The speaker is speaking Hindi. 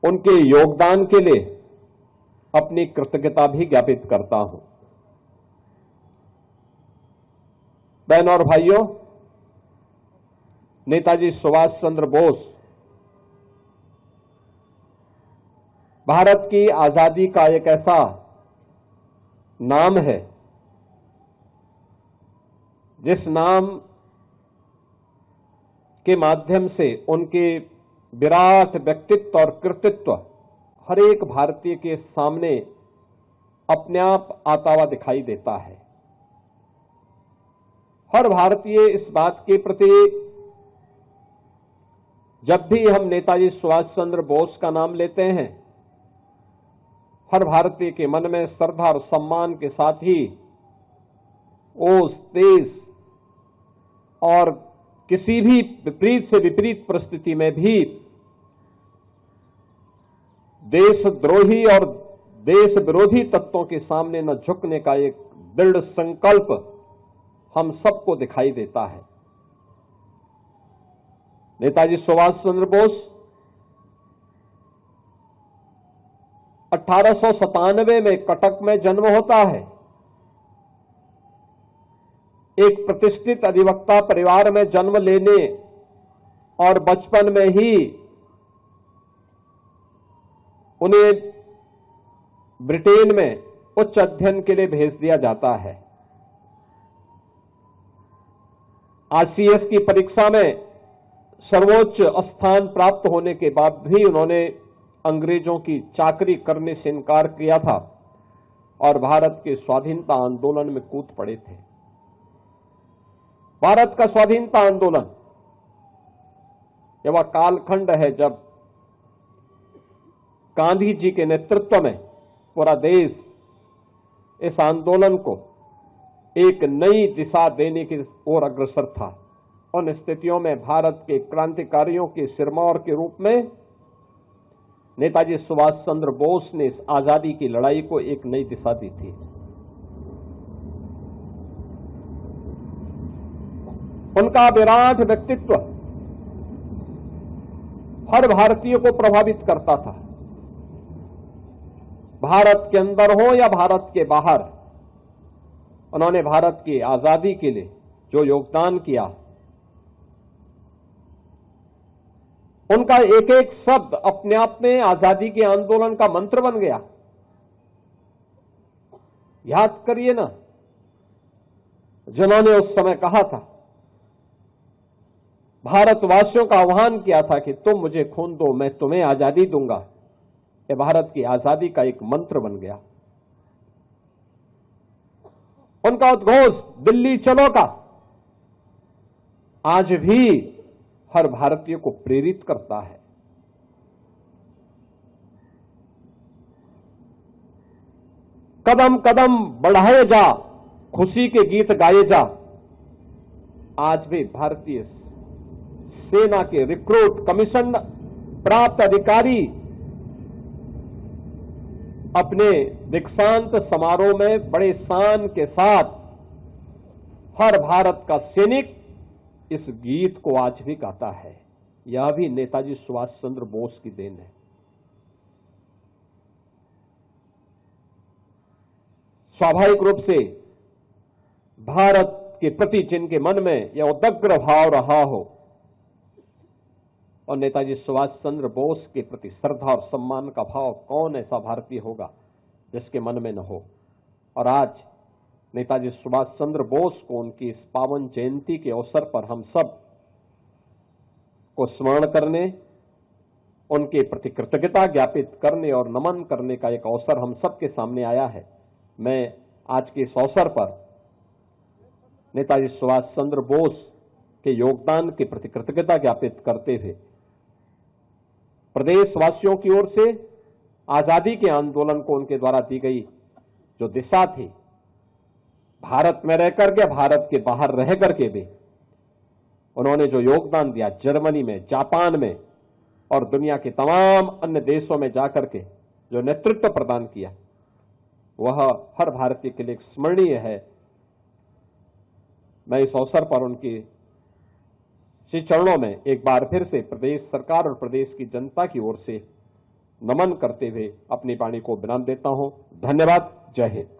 उनके योगदान के लिए अपनी कृतज्ञता भी ज्ञापित करता हूं। बहनों और भाइयों, नेताजी सुभाष चंद्र बोस भारत की आजादी का एक ऐसा नाम है जिस नाम के माध्यम से उनके विराट व्यक्तित्व और कृतित्व हर एक भारतीय के सामने अपने आप आता हुआ दिखाई देता है। हर भारतीय इस बात के प्रति जब भी हम नेताजी सुभाष चंद्र बोस का नाम लेते हैं, हर भारतीय के मन में श्रद्धा और सम्मान के साथ ही ओस, तेज और किसी भी विपरीत से विपरीत परिस्थिति में भी देशद्रोही और देश विरोधी तत्वों के सामने न झुकने का एक दृढ़ संकल्प हम सबको दिखाई देता है। नेताजी सुभाष चंद्र बोस 1897 में कटक में जन्म होता है। एक प्रतिष्ठित अधिवक्ता परिवार में जन्म लेने और बचपन में ही उन्हें ब्रिटेन में उच्च अध्ययन के लिए भेज दिया जाता है। आईसीएस की परीक्षा में सर्वोच्च स्थान प्राप्त होने के बाद भी उन्होंने अंग्रेजों की चाकरी करने से इनकार किया था और भारत के स्वाधीनता आंदोलन में कूद पड़े थे। भारत का स्वाधीनता आंदोलन यह वह कालखंड है जब गांधी जी के नेतृत्व में पूरा देश इस आंदोलन को एक नई दिशा देने की ओर अग्रसर था। उन स्थितियों में भारत के क्रांतिकारियों के सिरमौर के रूप में नेताजी सुभाष चंद्र बोस ने इस आजादी की लड़ाई को एक नई दिशा दी थी। उनका विराट व्यक्तित्व हर भारतीय को प्रभावित करता था। भारत के अंदर हो या भारत के बाहर, उन्होंने भारत की आजादी के लिए जो योगदान किया, उनका एक एक शब्द अपने आप में आजादी के आंदोलन का मंत्र बन गया। याद करिए ना, जिन्होंने उस समय कहा था, भारतवासियों का आह्वान किया था कि तुम मुझे खून दो, मैं तुम्हें आजादी दूंगा। यह भारत की आजादी का एक मंत्र बन गया। उनका उद्घोष दिल्ली चलो का आज भी हर भारतीय को प्रेरित करता है। कदम कदम बढ़ाए जा, खुशी के गीत गाए जा। आज भी भारतीय सेना के रिक्रूट, कमीशन प्राप्त अधिकारी अपने दीक्षांत समारोह में बड़े शान के साथ हर भारत का सैनिक इस गीत को आज भी गाता है। यह भी नेताजी सुभाष चंद्र बोस की देन है। स्वाभाविक रूप से भारत के प्रति जिनके मन में यह उदग्र भाव रहा हो और नेताजी सुभाष चंद्र बोस के प्रति श्रद्धा और सम्मान का भाव, कौन ऐसा भारतीय होगा जिसके मन में न हो। और आज नेताजी सुभाष चंद्र बोस को उनकी इस पावन जयंती के अवसर पर हम सब को स्मरण करने, उनके प्रति कृतज्ञता ज्ञापित करने और नमन करने का एक अवसर हम सबके सामने आया है। मैं आज के इस अवसर पर नेताजी सुभाष चंद्र बोस के योगदान के प्रति कृतज्ञता ज्ञापित करते हुए प्रदेशवासियों की ओर से आजादी के आंदोलन को उनके द्वारा दी गई जो दिशा थी, भारत में रह करके, भारत के बाहर रह करके भी उन्होंने जो योगदान दिया, जर्मनी में, जापान में और दुनिया के तमाम अन्य देशों में जाकर के जो नेतृत्व प्रदान किया, वह हर भारतीय के लिए स्मरणीय है। मैं इस अवसर पर उनकी श्री चरणों में एक बार फिर से प्रदेश सरकार और प्रदेश की जनता की ओर से नमन करते हुए अपनी वाणी को विराम देता हूं। धन्यवाद। जय हिंद।